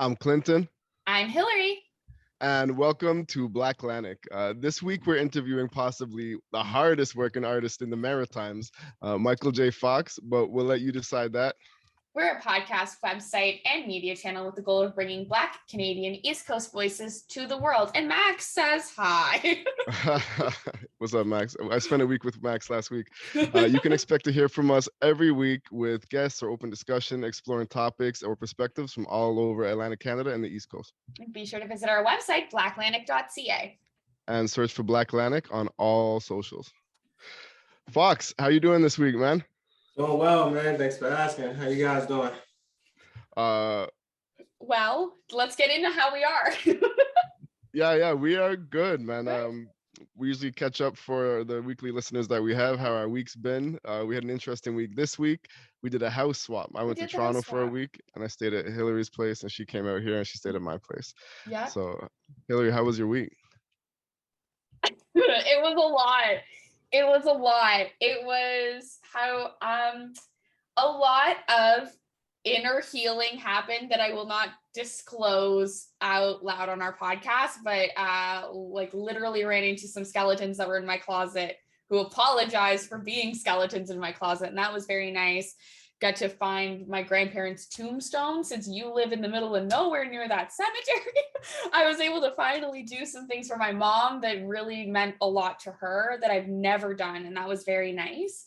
I'm Clinton. I'm Hillary. And welcome to Black Atlantic. This week we're interviewing possibly the hardest working artist in the Maritimes, Michael J. Foxx, but we'll let you decide that. We're a podcast, website, and media channel with the goal of bringing Black, Canadian, East Coast voices to the world. And Max says hi. What's up, Max? I spent a week with Max last week. You can expect to hear from us every week with guests or open discussion, exploring topics or perspectives from all over Atlantic Canada and the East Coast. Be sure to visit our website, blackatlantic.ca. And search for Black Atlantic on all socials. Foxx, how you doing this week, man? Doing well, man. Thanks for asking. How you guys doing? Well, let's get into how we are. Yeah, we are good, man. We usually catch up for the weekly listeners that we have, how our week's been. We had an interesting week this week. We did a house swap. I went to Toronto for a week and I stayed at Hillary's place and she came out here and she stayed at my place. Yeah. So, Hillary, how was your week? It was a lot. It was how a lot of inner healing happened that I will not disclose out loud on our podcast, but like literally ran into some skeletons that were in my closet who apologized for being skeletons in my closet, and that was very nice. Got to find my grandparents' tombstone. Since you live in the middle of nowhere near that cemetery, I was able to finally do some things for my mom that really meant a lot to her that I've never done, and that was very nice.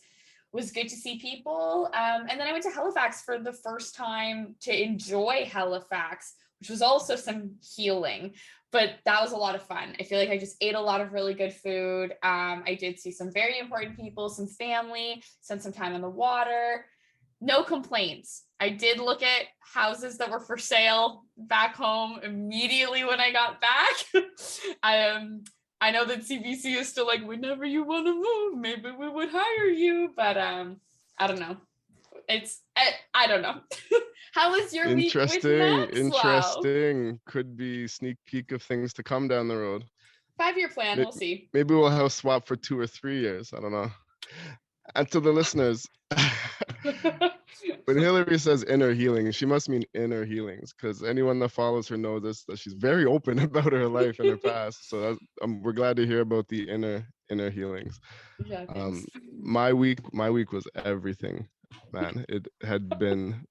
It was good to see people. And then I went to Halifax for the first time to enjoy Halifax, which was also some healing, but that was a lot of fun. I feel like I just ate a lot of really good food. I did see some very important people, some family, spent some time on the water. No complaints. I did look at houses that were for sale back home immediately when I got back. I know that CBC is still like, whenever you want to move, maybe we would hire you, but I don't know. I don't know. How was your week with Maxwell? Interesting. Could be sneak peek of things to come down the road. 5-year plan, we'll see. Maybe we'll house swap for 2 or 3 years. I don't know. And to the listeners, when Hillary says inner healing, she must mean inner healings, because anyone that follows her knows this, that she's very open about her life and her past. So we're glad to hear about the inner healings. Yeah, my week was everything, man. It had been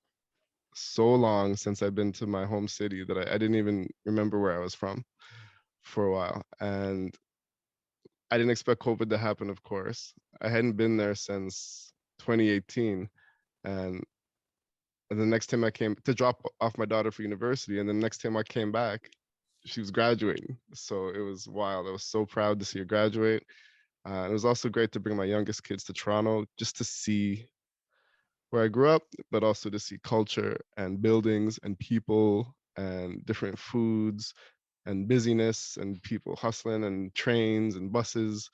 so long since I'd been to my home city that I didn't even remember where I was from for a while. And I didn't expect COVID to happen, of course. I hadn't been there since 2018. And the next time I came to drop off my daughter for university, and the next time I came back, she was graduating. So it was wild. I was so proud to see her graduate. It was also great to bring my youngest kids to Toronto just to see where I grew up, but also to see culture and buildings and people and different foods and busyness and people hustling and trains and buses.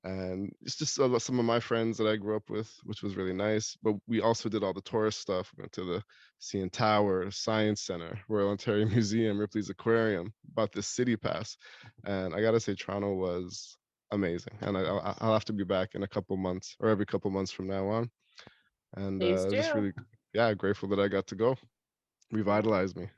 And it's just some of my friends that I grew up with, which was really nice. But we also did all the tourist stuff. We went to the CN Tower, Science Center, Royal Ontario Museum, Ripley's Aquarium, bought this city pass. And I got to say, Toronto was amazing. And I'll have to be back in a couple months or every couple months from now on. And just really, grateful that I got to go. Revitalized me.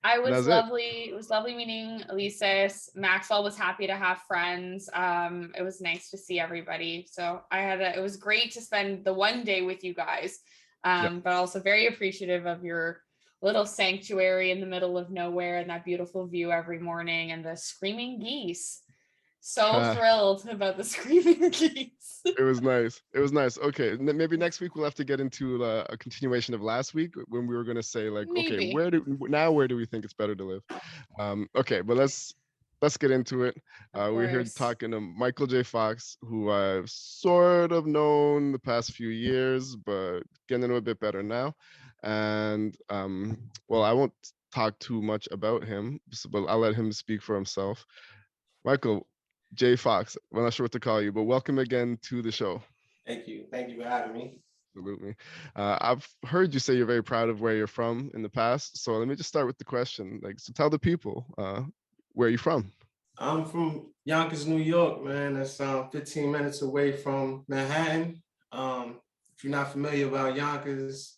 It was lovely meeting Elises. Maxwell was happy to have friends. It was nice to see everybody. So it was great to spend the one day with you guys, but also very appreciative of your little sanctuary in the middle of nowhere and that beautiful view every morning and the screaming geese. So thrilled about the screaming geese. It was nice. Okay, maybe next week we'll have to get into a continuation of last week when we were going to say like, maybe. Okay, where do we think it's better to live? Okay, but let's get into it. We're here talking to Michael J. Foxx, who I've sort of known the past few years, but getting to know a bit better now. And well, I won't talk too much about him, but I'll let him speak for himself. Michael J. Foxx, I'm not sure what to call you, but welcome again to the show. Thank you for having me. Absolutely. I've heard you say you're very proud of where you're from in the past. So let me just start with the question. So tell the people, where are you from? I'm from Yonkers, New York, man. That's 15 minutes away from Manhattan. If you're not familiar about Yonkers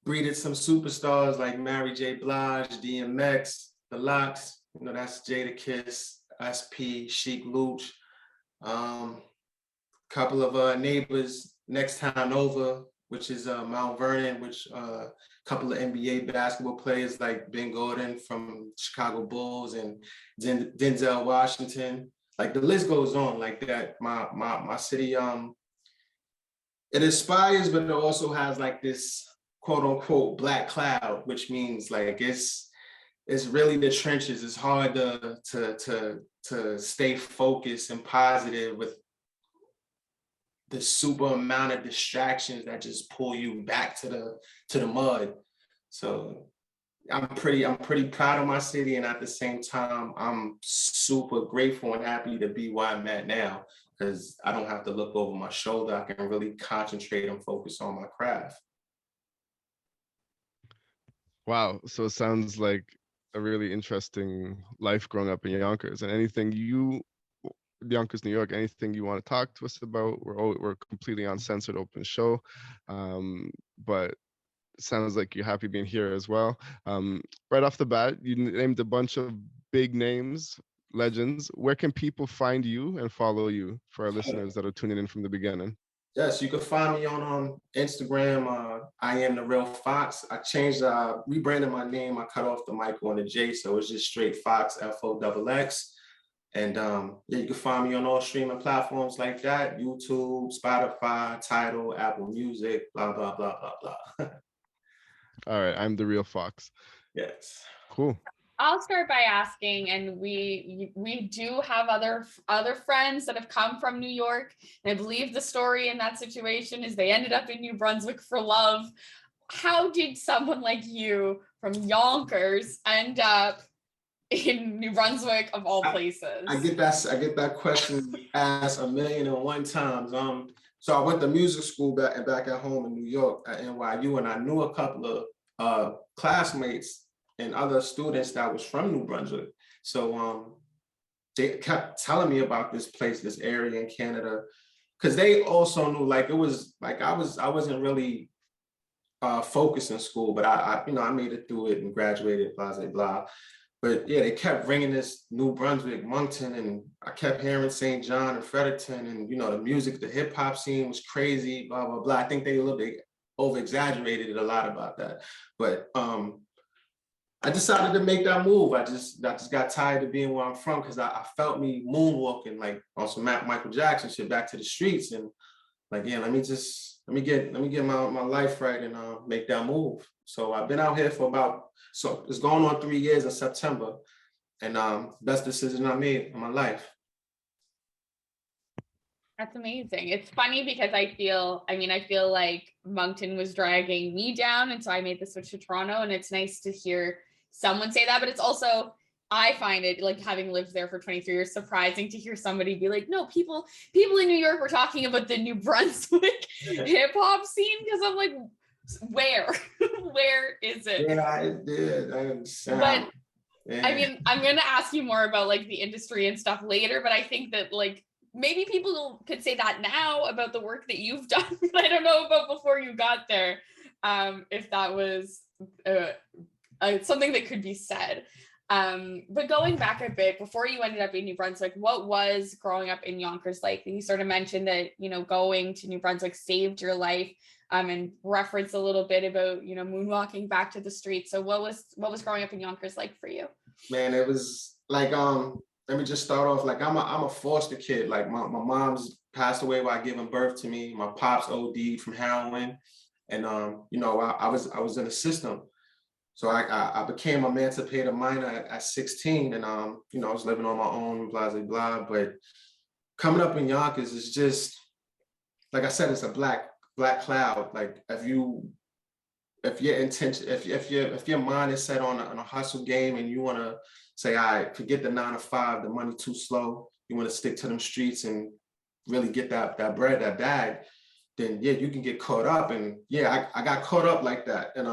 breeded some superstars like Mary J. Blige, DMX, The Lox, you know, that's Jada Kiss, SP, Chic Luch, couple of neighbors next town over, which is Mount Vernon, which couple of NBA basketball players like Ben Gordon from Chicago Bulls and Denzel Washington. Like the list goes on like that. My city, it inspires, but it also has like this quote unquote black cloud, which means like it's really the trenches. It's hard to stay focused and positive with the super amount of distractions that just pull you back to the mud. So I'm pretty proud of my city, and at the same time, I'm super grateful and happy to be where I'm at now, because I don't have to look over my shoulder. I can really concentrate and focus on my craft. Wow. So it sounds like a really interesting life growing up in Yonkers. And Yonkers, New York, anything you want to talk to us about? We're completely uncensored, open show. But it sounds like you're happy being here as well. Right off the bat, you named a bunch of big names, legends. Where can people find you and follow you for our listeners that are tuning in from the beginning? Yes, you can find me on Instagram. I am the real Foxx. I changed, rebranded my name. I cut off the Michael and the J, so it's just straight Foxx, Foxx. And yeah, you can find me on all streaming platforms like that: YouTube, Spotify, Tidal, Apple Music, blah blah blah blah blah. All right, I'm the real Foxx. Yes. Cool. I'll start by asking, and we do have other friends that have come from New York, and I believe the story in that situation is they ended up in New Brunswick for love. How did someone like you from Yonkers end up in New Brunswick of all places? I get that question asked 1,000,001 times. So I went to music school back at home in New York at NYU, and I knew a couple of classmates and other students that was from New Brunswick. So they kept telling me about this place, this area in Canada, because they also knew, like, it was like I wasn't really focused in school, but I made it through it and graduated, blah blah blah. But yeah, they kept ringing this New Brunswick, Moncton, and I kept hearing St. John and Fredericton, and the music, the hip hop scene was crazy, blah blah blah. I think they a little bit over exaggerated it a lot about that, but I decided to make that move. I just got tired of being where I'm from, because I felt me moonwalking like on some Michael Jackson shit, back to the streets, and like, yeah, let me get my life right and make that move. So I've been out here for it's going on 3 years in September, and best decision I made in my life. That's amazing. It's funny because I feel like Moncton was dragging me down, and so I made the switch to Toronto, and it's nice to hear someone say that, but it's also, I find it, like, having lived there for 23 years, surprising to hear somebody be like, no, people in New York were talking about the New Brunswick hip hop scene, because I'm like, where is it? Yeah, I did. But yeah. I mean, I'm going to ask you more about like the industry and stuff later, but I think that like maybe people could say that now about the work that you've done, but I don't know about before you got there, if that was something that could be said. But going back a bit, before you ended up in New Brunswick, what was growing up in Yonkers like? You sort of mentioned that, going to New Brunswick saved your life, and reference a little bit about, moonwalking back to the street. So what was growing up in Yonkers like for you? Man, it was like, let me just start off, like, I'm a foster kid. Like my mom's passed away while giving birth to me. My pops OD'd from heroin, and I was in the system. So I became emancipated minor at 16, and I was living on my own, blah blah blah. But coming up in Yonkers is just, like I said, it's a black cloud. Like if your intention, if your mind is set on a hustle game, and you want to say, all right, forget the 9 to 5, the money too slow, you want to stick to them streets and really get that bread, that bag, then yeah, you can get caught up. And yeah, I got caught up like that, and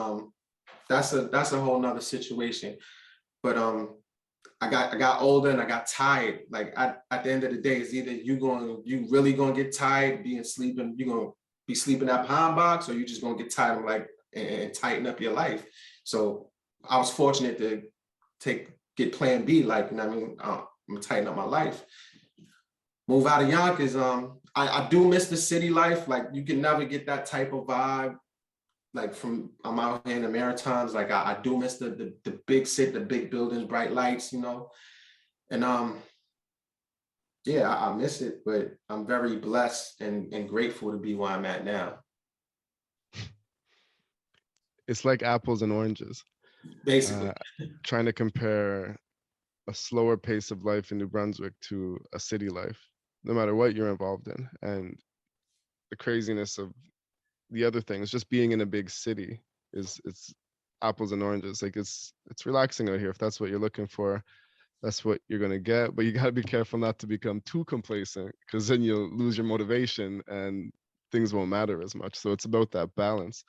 that's a whole nother situation. But I got older and I got tired. Like at the end of the day, it's either you really gonna get tired you're gonna be sleeping at Pine Box, or you just gonna get tired. I'm like, and tighten up your life. So I was fortunate to get plan B, like, you know what I mean? I'm gonna tighten up my life. Move out of Yonkers. I do miss the city life. Like, you can never get that type of vibe. Like, from I'm out here in the Maritimes. Like, I do miss the big city, the big buildings, bright lights, you know. And yeah, I miss it, but I'm very blessed and grateful to be where I'm at now. It's like apples and oranges. Basically. Trying to compare a slower pace of life in New Brunswick to a city life, no matter what you're involved in. And the craziness of the other things, just being in a big city it's apples and oranges. Like, it's relaxing out here. If that's what you're looking for, that's what you're going to get. But you got to be careful not to become too complacent, because then you'll lose your motivation and things won't matter as much. So it's about that balance.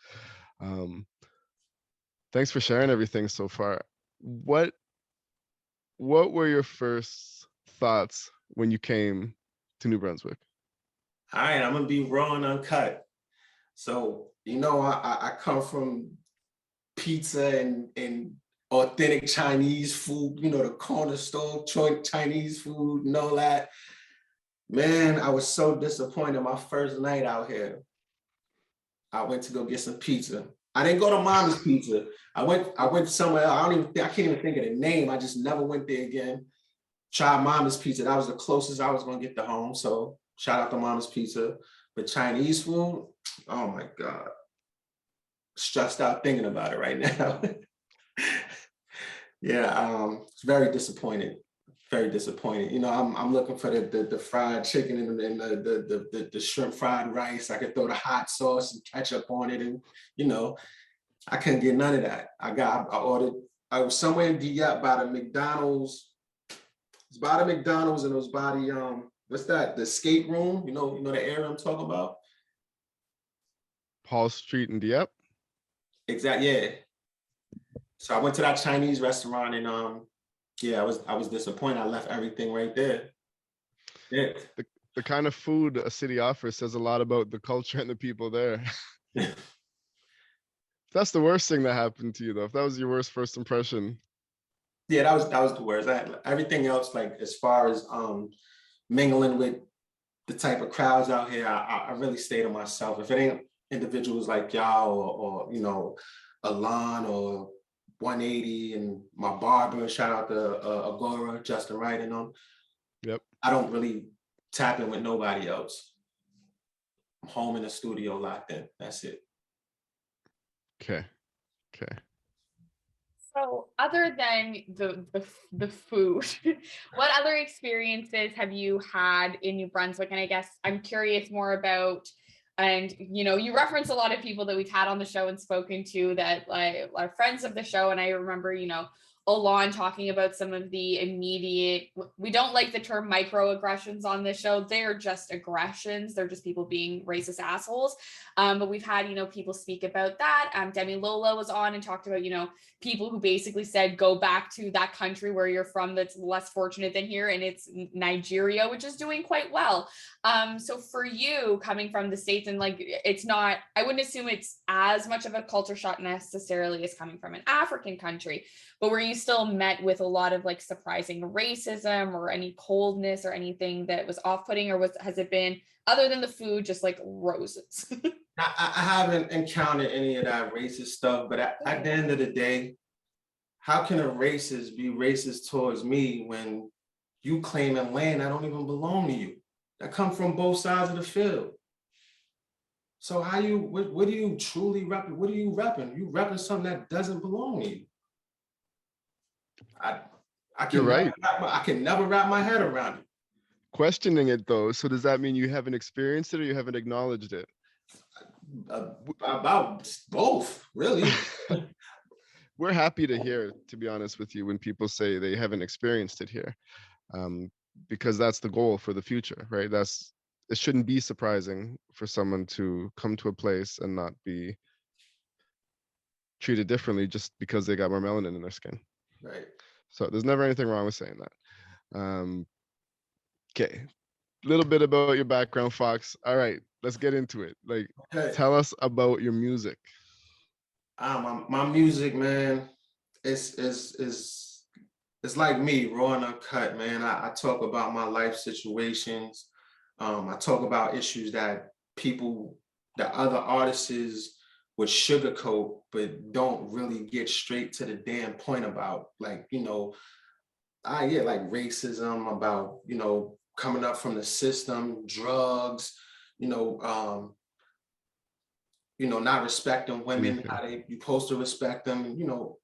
Thanks for sharing everything so far. What were your first thoughts when you came to New Brunswick? All right, I'm gonna be raw and uncut. So, you know, I come from pizza and authentic Chinese food, you know, the corner store Chinese food and all that. Man, I was so disappointed my first night out here. I went to go get some pizza. I didn't go to Mommy's Pizza. I went somewhere else. I can't even think of the name. I just never went there again. Tried Mama's Pizza. That was the closest I was gonna get to home. So shout out to Mama's Pizza. But Chinese food, oh my God. Stressed out thinking about it right now. Yeah, it's very disappointed. Very disappointed. You know, I'm looking for the fried chicken and the shrimp fried rice. I could throw the hot sauce and ketchup on it, and you know, I couldn't get none of that. I ordered. I was somewhere in Dieppe by the McDonald's. It's by the McDonald's, and it was by the what's that? The skate room. You know the area I'm talking about. Paul Street in Dieppe. Exactly. Yeah. So I went to that Chinese restaurant, and yeah, I was disappointed. I left everything right there. Yeah. The kind of food a city offers says a lot about the culture and the people there. That's the worst thing that happened to you, though. If that was your worst first impression. Yeah, that was the worst. Everything else, like as far as mingling with the type of crowds out here, I really stay to myself. If it ain't individuals like y'all or you know, Allon or 180 and my barber, shout out to Agora, Justin Wright and them. Yep. I don't really tap in with nobody else. I'm home in the studio locked in. That's it. Okay. So, other than the food, what other experiences have you had in New Brunswick? And I guess I'm curious more about, and you know, you reference a lot of people that we've had on the show and spoken to that like are friends of the show. And I remember, you know, Allon talking about some of the immediate, we don't like the term microaggressions on this show. They're just aggressions. They're just people being racist assholes. But we've had, you know, people speak about that. Demi Lola was on and talked about, you know, people who basically said, go back to that country where you're from that's less fortunate than here. And it's Nigeria, which is doing quite well. So for you coming from the States and like, it's not, I wouldn't assume it's as much of a culture shock necessarily as coming from an African country, but were you still met with a lot of like surprising racism or any coldness or anything that was off-putting, or has it been, other than the food, just like roses? I haven't encountered any of that racist stuff, but at the end of the day, how can a racist be racist towards me when you claiming land that don't even belong to you, that come from both sides of the field? So what do you truly repping? What are you repping? You repping something that doesn't belong to you. You're right. I can never wrap my head around it. Questioning it though, so does that mean you haven't experienced it or you haven't acknowledged it? About both, really. We're happy to hear, to be honest with you, when people say they haven't experienced it here, because that's the goal for the future, right? It shouldn't be surprising for someone to come to a place and not be treated differently just because they got more melanin in their skin. Right. So there's never anything wrong with saying that. Okay, a little bit about your background, Foxx. All right, let's get into it. Like, Tell us about your music. My music, man, it's like me, raw and uncut, man. I talk about my life situations. I talk about issues that other artists would sugarcoat, but don't really get straight to the damn point about. Like, like racism, about, coming up from the system, drugs, you know, um, not respecting women, how you supposed to respect them,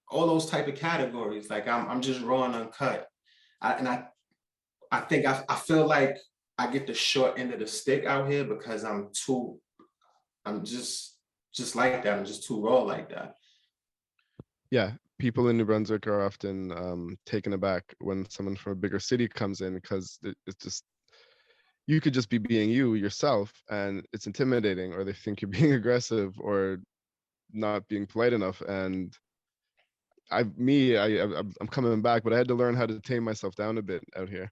all those type of categories. Like I'm just raw and uncut. I think I feel like I get the short end of the stick out here because I'm just like that. I'm just too raw like that. Yeah, people in New Brunswick are often taken aback when someone from a bigger city comes in, because it's just, you could just be being you yourself and it's intimidating, or they think you're being aggressive or not being polite enough. And I'm coming back, but I had to learn how to tame myself down a bit out here.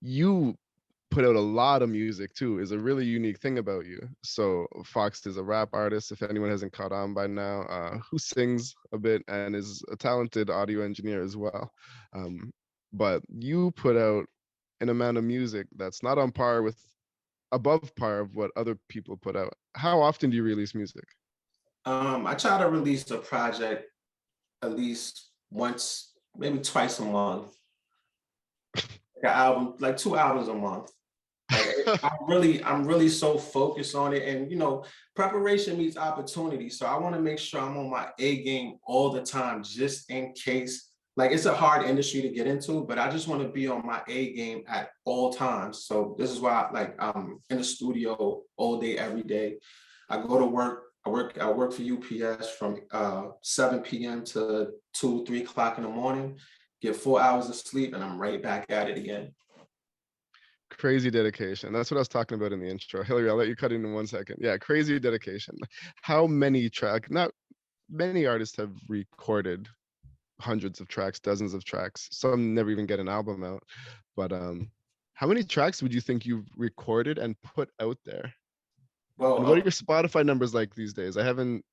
You put out a lot of music too, is a really unique thing about you. So Foxx is a rap artist, if anyone hasn't caught on by now, who sings a bit and is a talented audio engineer as well. But you put out an amount of music that's not on par with, above par of what other people put out. How often do you release music? I try to release a project at least once, maybe twice a month. Like an album, like 2 albums a month. Like I'm really so focused on it, and preparation meets opportunity. So I want to make sure I'm on my A game all the time, just in case. Like, it's a hard industry to get into, but I just want to be on my A game at all times. So this is why, I'm in the studio all day, every day. I go to work. I work for UPS from 7 p.m. to 2, 3 o'clock in the morning. Get 4 hours of sleep, and I'm right back at it again. Crazy dedication. That's what I was talking about in the intro. Hillary, I'll let you cut in 1 second. Yeah, crazy dedication. How many tracks? Not many artists have recorded hundreds of tracks, dozens of tracks. Some never even get an album out. But how many tracks would you think you've recorded and put out there? Well, and what are your Spotify numbers like these days? I haven't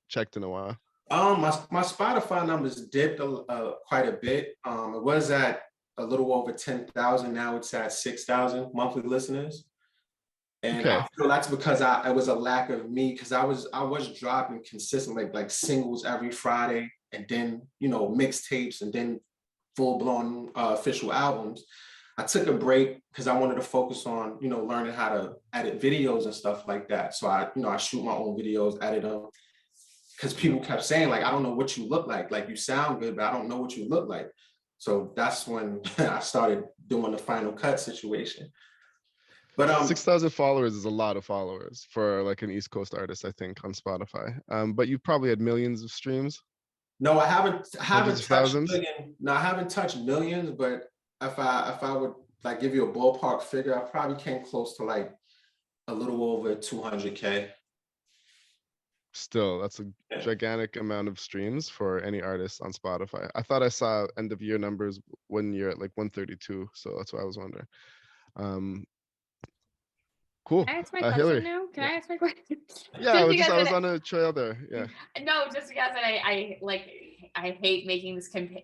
checked in a while. My Spotify numbers dipped quite a bit. It was at a little over 10,000. Now it's at 6,000 monthly listeners. And okay. I feel that's because it was a lack of me, because I was dropping consistently, like singles every Friday, and then mixtapes, and then full-blown official albums. I took a break because I wanted to focus on learning how to edit videos and stuff like that. So I shoot my own videos, edit them, because people kept saying, like, I don't know what you look like you sound good, but I don't know what you look like. So that's when I started doing the Final Cut situation. But 6,000 followers is a lot of followers for like an East Coast artist, I think, on Spotify. But you probably had millions of streams. No, I haven't touched millions. No, I haven't touched millions, but if I would like give you a ballpark figure, I probably came close to like a little over 200K. Still, that's a gigantic amount of streams for any artist on Spotify. I thought I saw end of year numbers when you're at like 132, so that's why I was wondering. Cool. Can I ask my question Hillary. now? Can I ask my question? Yeah, I was on a trail there. Yeah. No, just because I hate making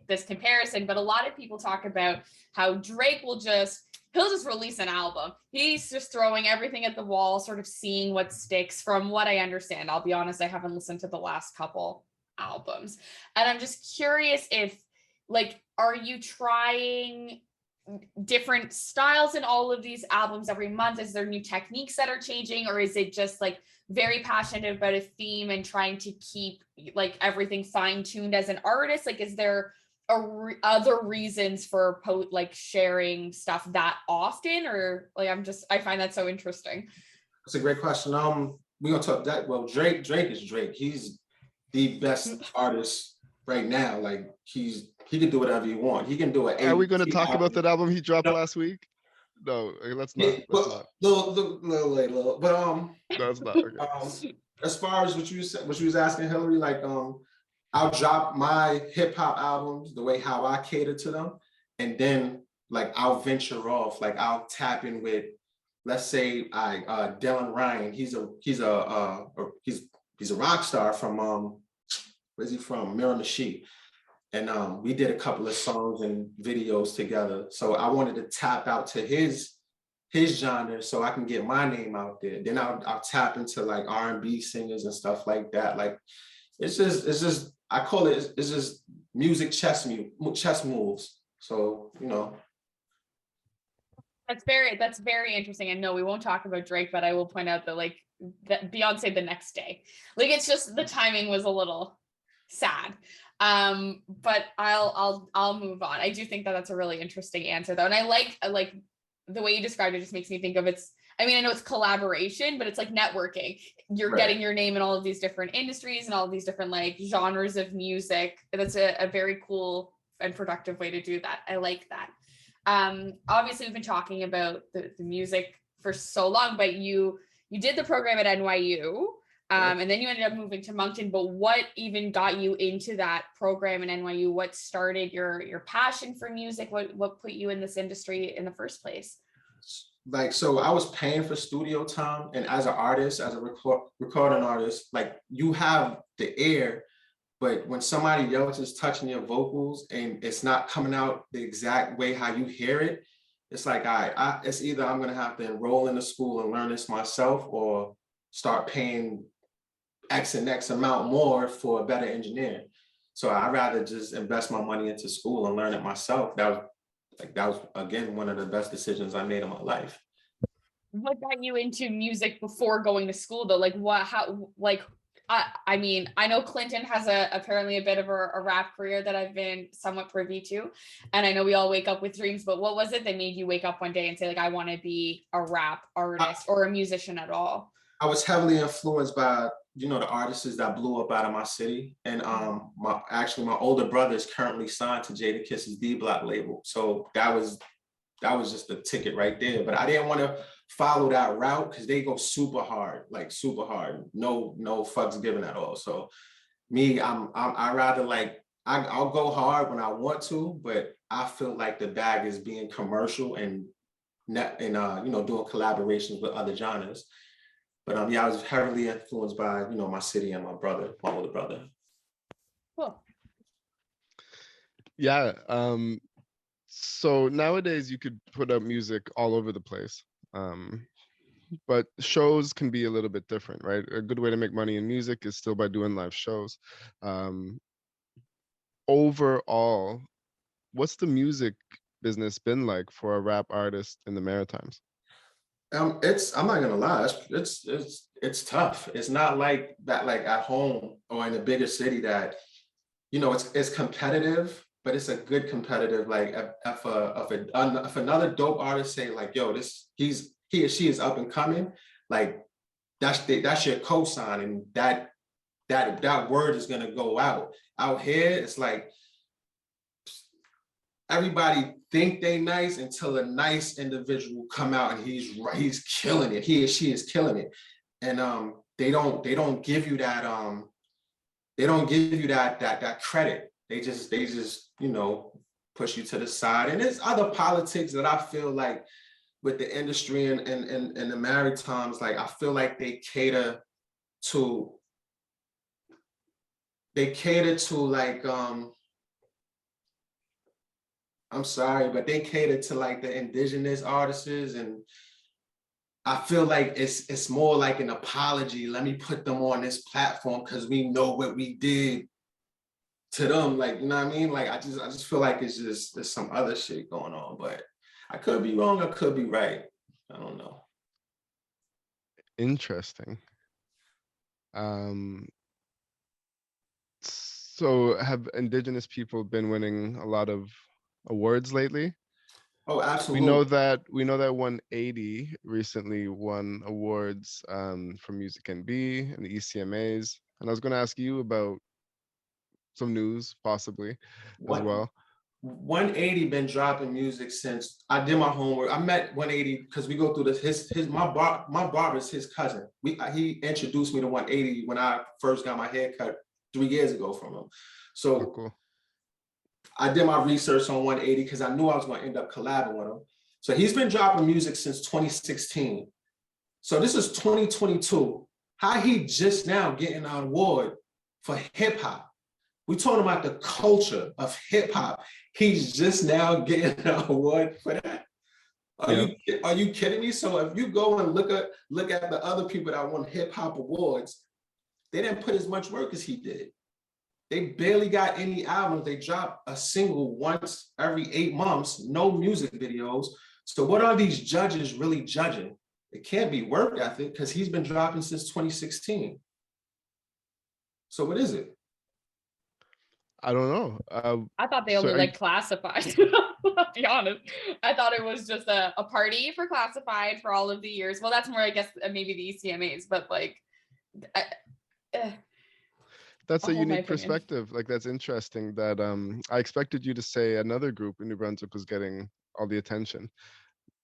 this comparison, but a lot of people talk about how Drake he'll just release an album. He's just throwing everything at the wall, sort of seeing what sticks. From what I understand, I'll be honest, I haven't listened to the last couple albums, and I'm just curious if, like, are you trying different styles in all of these albums every month? Is there new techniques that are changing, or is it just like very passionate about a theme and trying to keep like everything fine-tuned as an artist? Like, is there other reasons for sharing stuff that often, or like I find that so interesting? That's a great question. We're gonna talk that. Well, Drake is Drake. He's the best artist right now. Like, he can do whatever he wants. He can do it. Are we going to talk about that album he dropped last week? No, let's not. Yeah, but little late. But no, it's not. Okay. As far as what you was asking, Hillary, like I'll drop my hip hop albums the way how I cater to them, and then like I'll venture off. Like, I'll tap in with, let's say, Dylan Ryan. He's he's a rock star from where's he from? Miramichi. And we did a couple of songs and videos together. So I wanted to tap out to his genre so I can get my name out there. Then I'll tap into like R&B singers and stuff like that. Like it's just I call it, it's just music chess moves. So, you know. That's very interesting. And no, we won't talk about Drake, but I will point out that like that Beyonce the next day. Like it's just the timing was a little sad. But I'll move on. I do think that that's a really interesting answer though. And I like the way you described it just makes me think of I mean, I know it's collaboration, but it's like networking. You're getting your name in all of these different industries and all of these different like genres of music. That's a very cool and productive way to do that. I like that. Obviously we've been talking about the music for so long, but you did the program at NYU, and then you ended up moving to Moncton. But what even got you into that program in NYU? What started your passion for music? What put you in this industry in the first place? Like, so I was paying for studio time, and as an artist, as a recording artist, like you have the ear, but when somebody else is touching your vocals and it's not coming out the exact way how you hear it, it's like, it's either I'm gonna have to enroll in the school and learn this myself, or start paying X and X amount more for a better engineer. So I'd rather just invest my money into school and learn it myself. That was again one of the best decisions I made in my life. What got you into music before going to school though? Like I mean, I know Clinton has apparently a bit of a rap career that I've been somewhat privy to. And I know we all wake up with dreams, but what was it that made you wake up one day and say, like, I want to be a rap artist or a musician at all? I was heavily influenced by, the artists that blew up out of my city. And my older brother is currently signed to Jadakiss's D Block label. So that was just the ticket right there. But I didn't want to follow that route because they go super hard, like super hard. No fucks given at all. So me, I rather like, I'll go hard when I want to, but I feel like the bag is being commercial and doing collaborations with other genres. But I was heavily influenced by, my city and my older brother. Cool. Yeah. So nowadays you could put up music all over the place. But shows can be a little bit different, right? A good way to make money in music is still by doing live shows. Overall, what's the music business been like for a rap artist in the Maritimes? I'm not gonna lie, it's tough. It's not like that, like at home or in a bigger city that, it's competitive, but it's a good competitive. Like if another dope artist say like, yo, he or she is up and coming, like that's your cosign, and that word is gonna go out. Out here, it's like everybody think they nice until a nice individual come out and he's killing it. He or she is killing it. And they don't give you that that credit. They just push you to the side. And there's other politics that I feel like with the industry and the Maritimes, like I feel like they cater to like I'm sorry, but they cater to like the indigenous artists, and I feel like it's more like an apology. Let me put them on this platform because we know what we did to them. Like, you know what I mean? Like I just feel like there's some other shit going on, but I could be wrong, I could be right. I don't know. Interesting. So have indigenous people been winning a lot of awards lately? Oh, absolutely. We know that 180 recently won awards from Music NB and the ECMAs. And I was going to ask you about some news possibly as well. 180 been dropping music since I did my homework. I met 180 because we go through this. My barber is his cousin. He introduced me to 180 when I first got my hair cut 3 years ago from him. So cool. I did my research on 180 because I knew I was going to end up collabing with him. So he's been dropping music since 2016. So this is 2022. How he just now getting an award for hip hop? We talking about the culture of hip hop. He's just now getting an award for that. Are you kidding me? So if you go and look at the other people that won hip hop awards, they didn't put as much work as he did. They barely got any albums. They drop a single once every 8 months, no music videos. So what are these judges really judging? It can't be work ethic because he's been dropping since 2016. So what is it? I don't know. I thought they only like classified. I'll be honest. I thought it was just a party for classified for all of the years. Well, that's more, I guess, maybe the ECMAs, but like, that's a unique perspective. Like, that's interesting. That I expected you to say another group in New Brunswick was getting all the attention,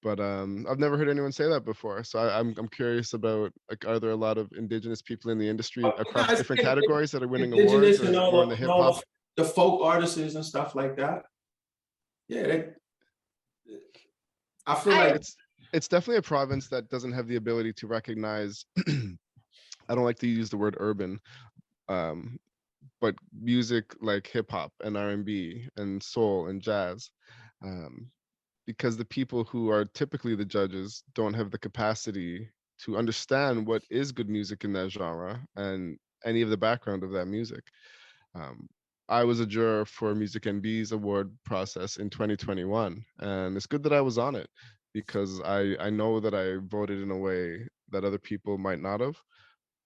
but I've never heard anyone say that before. So I'm curious about, like, are there a lot of Indigenous people in the industry across different categories that are winning awards, or more in the hip hop? The folk artists and stuff like that. Yeah, I feel like it's definitely a province that doesn't have the ability to recognize. I don't like to use the word urban, but music like hip hop and R&B and soul and jazz, because the people who are typically the judges don't have the capacity to understand what is good music in that genre and any of the background of that music. I was a juror for Music NB's award process in 2021, and it's good that I was on it, because I know that I voted in a way that other people might not have,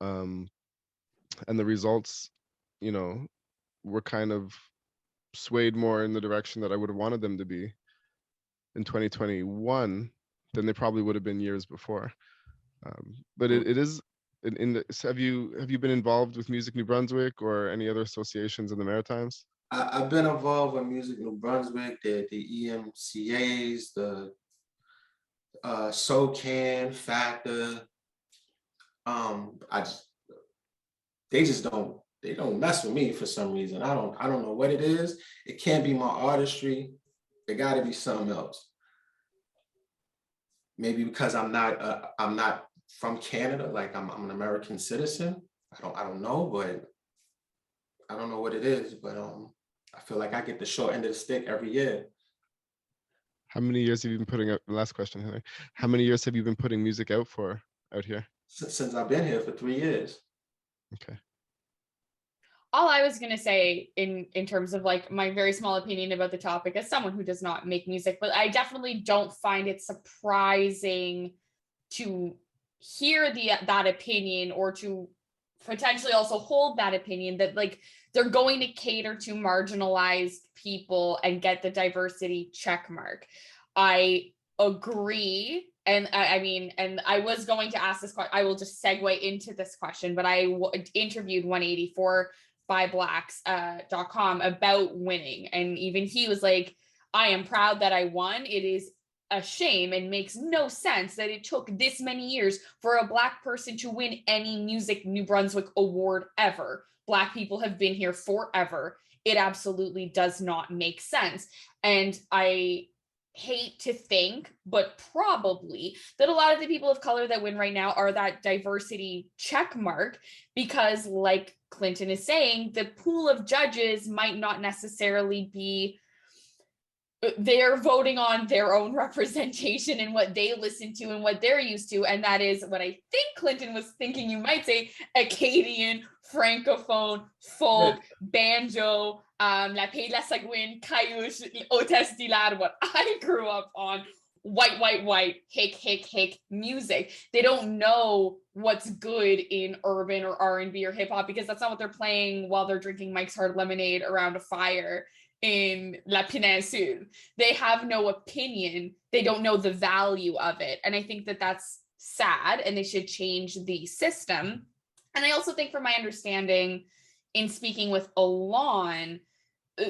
and the results, were kind of swayed more in the direction that I would have wanted them to be in 2021 than they probably would have been years before. But it is. Have you been involved with Music New Brunswick or any other associations in the Maritimes? I've been involved with Music New Brunswick, the EMCAs, the SOCAN, Factor. They don't mess with me for some reason. I don't know what it is. It can't be my artistry. It got to be something else. Maybe because I'm not from Canada, like I'm an American citizen. I don't know, but I don't know what it is, but I feel like I get the short end of the stick every year. How many years have you been putting out? Last question, Henry. How many years have you been putting music out here? Since I've been here for 3 years. Okay. All I was going to say in terms of like my very small opinion about the topic, as someone who does not make music, but I definitely don't find it surprising to hear that opinion, or to potentially also hold that opinion that like they're going to cater to marginalized people and get the diversity check mark. I agree. And I mean, and I was going to ask this question, I will just segue into this question, but I interviewed 184 by blacks.com about winning. And even he was like, I am proud that I won. It is a shame and makes no sense that it took this many years for a Black person to win any Music New Brunswick award ever. Black people have been here forever. It absolutely does not make sense. And I hate to think, but probably that a lot of the people of color that win right now are that diversity check mark, because like Clinton is saying, the pool of judges might not necessarily be, they're voting on their own representation and what they listen to and what they're used to. And that is what I think Clinton was thinking you might say: Acadian, Francophone, folk, banjo, La Pays de la Sagouine, Cayush, Hôtesse d'Hilaire, what I grew up on, white, hick music. They don't know what's good in urban or R&B or hip hop, because that's not what they're playing while they're drinking Mike's Hard Lemonade around a fire in La Péninsule. They have no opinion. They don't know the value of it. And I think that that's sad, and they should change the system. And I also think, from my understanding in speaking with Allon,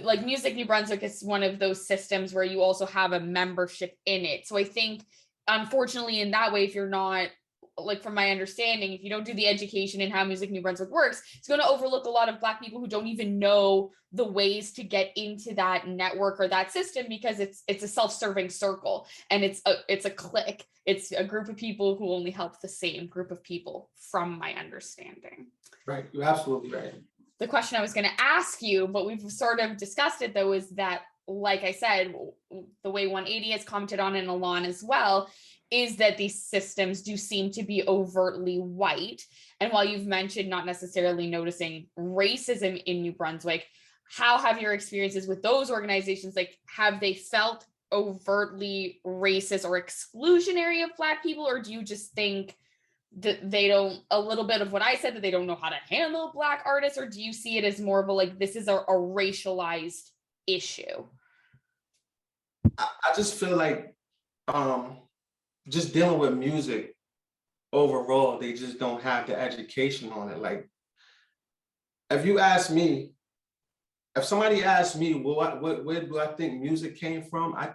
like Music New Brunswick is one of those systems where you also have a membership in it. So I think, unfortunately, in that way, if you're not like from my understanding, if you don't do the education in how Music New Brunswick works, it's going to overlook a lot of Black people who don't even know the ways to get into that network or that system, because it's a self-serving circle, and it's a clique. It's a group of people who only help the same group of people, from my understanding. Right, you're absolutely right. The question I was going to ask you, but we've sort of discussed it though, is that, like I said, the way 180 has commented on, and Allon as well, is that these systems do seem to be overtly white. And while you've mentioned not necessarily noticing racism in New Brunswick, how have your experiences with those organizations, like, have they felt overtly racist or exclusionary of Black people? Or do you just think that they don't, a little bit of what I said, that they don't know how to handle Black artists? Or do you see it as more of a, like, this is a racialized issue? I just feel like just dealing with music overall, they just don't have the education on it. Like, if you ask me, if somebody asked me, well, where do I think music came from? I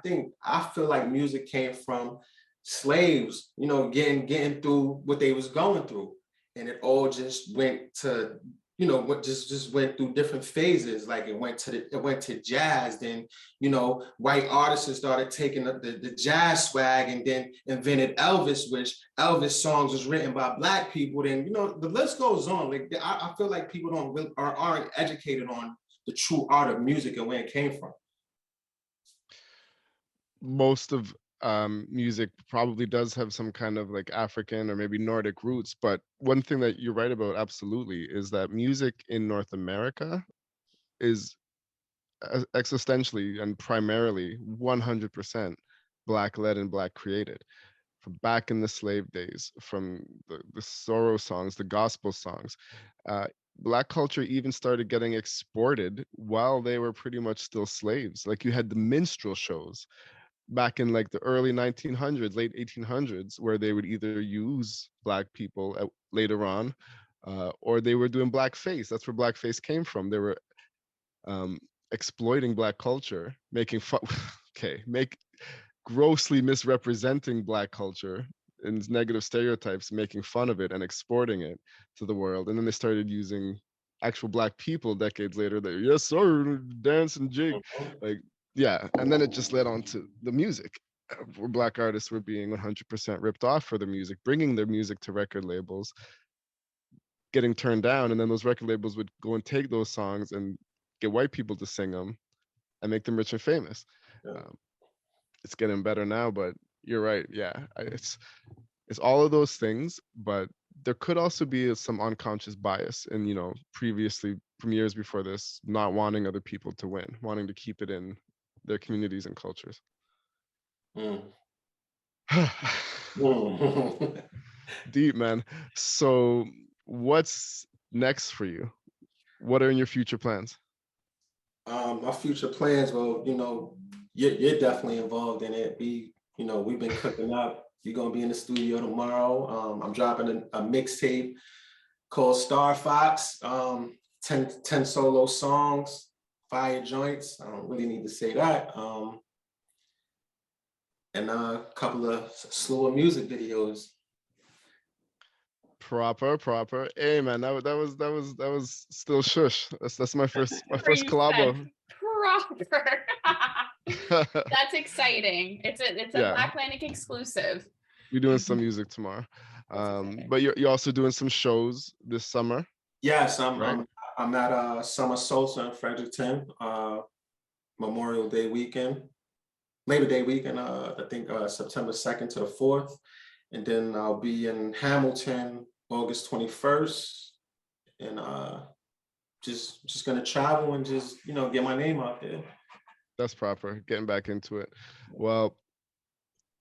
feel like music came from slaves, you know, getting through what they was going through. And it all just went to, you know, what just went through different phases. Like it went to jazz, then, you know, white artists started taking the jazz swag, and then invented Elvis, which Elvis songs was written by Black people. Then, you know, the list goes on. Like I feel like people aren't educated on the true art of music and where it came from. Most of music probably does have some kind of like African or maybe Nordic roots, but one thing that you're right about absolutely is that music in North America is existentially and primarily 100% Black led and Black created. From back in the slave days, from the sorrow songs, the gospel songs, Black culture even started getting exported while they were pretty much still slaves. Like you had the minstrel shows back in like the early 1900s, late 1800s, where they would either use Black people later on, or they were doing blackface. That's where blackface came from. They were exploiting Black culture, making fun, grossly misrepresenting Black culture and negative stereotypes, making fun of it and exporting it to the world. And then they started using actual Black people decades later that, yes sir, dance and jig, like, yeah. And then it just led on to the music, where Black artists were being 100% ripped off for their music, bringing their music to record labels, getting turned down, and then those record labels would go and take those songs and get white people to sing them and make them rich and famous. Yeah. It's getting better now, but you're right. Yeah, it's all of those things, but there could also be some unconscious bias, and you know, previously from years before this, not wanting other people to win, wanting to keep it in their communities and cultures. Deep, man. So what's next for you? What are in your future plans? My future plans, well, you know, you're definitely involved in it. We've been cooking up. You're gonna be in the studio tomorrow. I'm dropping a mixtape called Star Foxx. 10 solo songs, fire joints. I don't really need to say that. And a couple of slower music videos. Proper. Hey man, that was still shush. That's my first You collabo. said proper. That's exciting. It's a Yeah. Black Planet exclusive. We're doing some music tomorrow. But you're also doing some shows this summer. Yes, right? I'm at Summer Salsa in Fredericton, Memorial Day weekend, Labor Day weekend, I think September 2nd to the 4th. And then I'll be in Hamilton August 21st. And just gonna travel and just, you know, get my name out there. That's proper. Getting back into it. Well,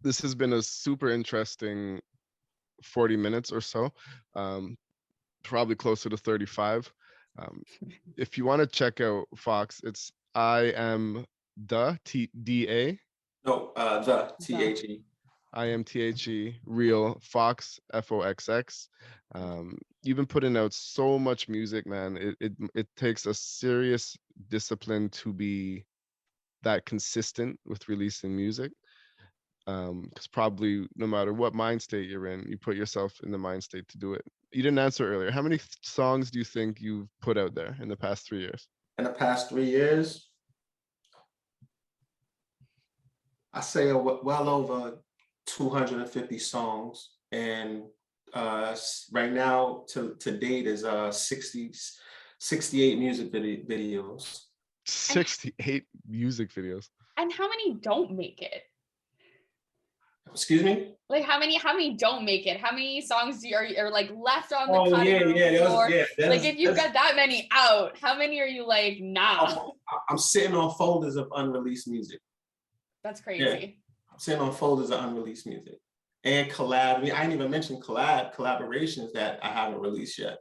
this has been a super interesting 40 minutes or so, probably closer to 35. If you want to check out Foxx, it's I am the TDA. No, the THE. I am THE real Foxx FOXX. You've been putting out so much music, man. It takes a serious discipline to be that consistent with releasing music. Because probably no matter what mind state you're in, you put yourself in the mind state to do it. You didn't answer earlier. How many songs do you think you've put out there in the past 3 years? In the past 3 years, I say well over 250 songs, and right now to date is 68 music videos. 68 music videos. And how many don't make it? Excuse me? Like how many don't make it? How many songs are like left on the Oh cutting room floor? Like if you've got that many out, how many are you like, nah? I'm sitting on folders of unreleased music. That's crazy. Yeah. I'm sitting on folders of unreleased music. And collab. I mean, I didn't even mention collaborations that I haven't released yet.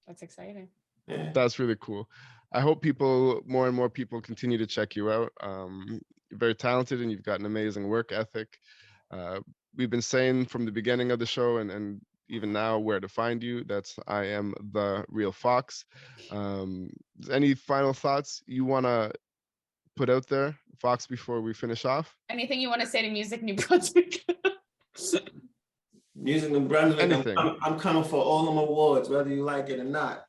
That's exciting. Yeah. That's really cool. I hope more and more people continue to check you out. You're very talented and you've got an amazing work ethic. We've been saying from the beginning of the show and even now where to find you. That's I am the real Foxx. Any final thoughts you want to put out there, Foxx, before we finish off? Anything you want to say to Music New Brunswick? Music New Brunswick. Anything. I'm coming for all them awards, whether you like it or not.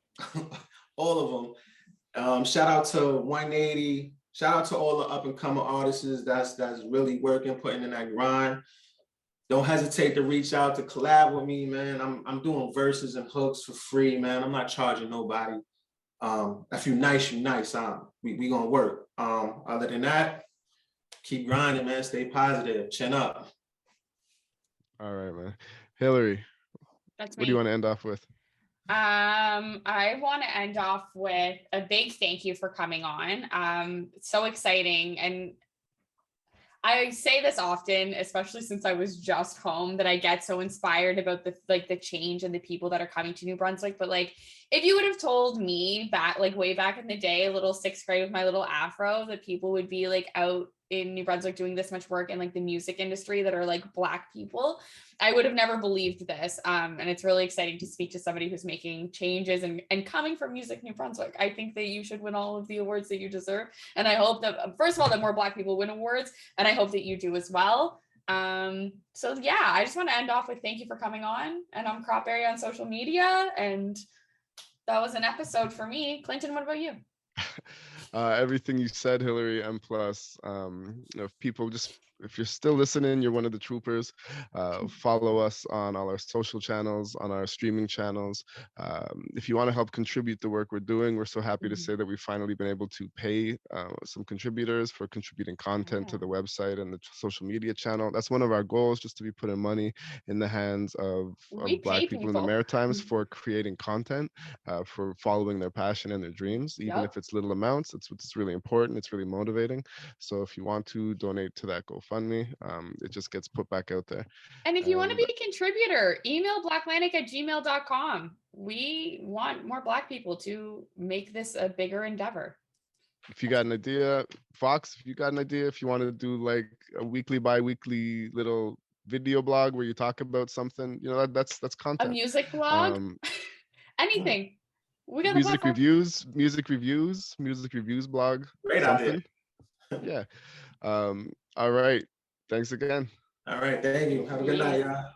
All of them. Shout out to 180. Shout out to all the up and coming artists that's really working, putting in that grind. Don't hesitate to reach out to collab with me, man. I'm doing verses and hooks for free, man. I'm not charging nobody. If you nice, you nice. We gonna work. Other than that, keep grinding, man. Stay positive. Chin up. All right, man. Hillary, That's me. What do you want to end off with? I want to end off with a big thank you for coming on. So exciting. And I say this often, especially since I was just home, that I get so inspired about the change and the people that are coming to New Brunswick. But like, if you would have told me back, like way back in the day, little sixth grade with my little afro, that people would be like out in New Brunswick doing this much work in like the music industry that are like Black people, I would have never believed this. And it's really exciting to speak to somebody who's making changes and coming from Music New Brunswick. I think that you should win all of the awards that you deserve. And I hope that, first of all, that more Black people win awards. And I hope that you do as well. So yeah, I just want to end off with thank you for coming on. And I'm Cropberry on social media. And that was an episode for me. Clinton, what about you? Everything you said, Hillary, and plus, if you're still listening, you're one of the troopers. Follow us on all our social channels, on our streaming channels. If you want to help contribute the work we're doing, we're so happy to say that we've finally been able to pay some contributors for contributing content to the website and the social media channel. That's one of our goals, just to be putting money in the hands of Black people in the Maritimes for creating content, for following their passion and their dreams, even if it's little amounts. It's really important. It's really motivating. So if you want to donate to that GoFundMe, it just gets put back out there. And if you want to be a contributor, email blacklantic@gmail.com. We want more Black people to make this a bigger endeavor. If you got an idea, Foxx, if you got an idea, if you want to do like a weekly, bi-weekly little video blog where you talk about something, that's content. A music blog, anything. We got music reviews blog. Great something. Idea. Yeah. All right. Thanks again. All right. Thank you. Have a good night, y'all.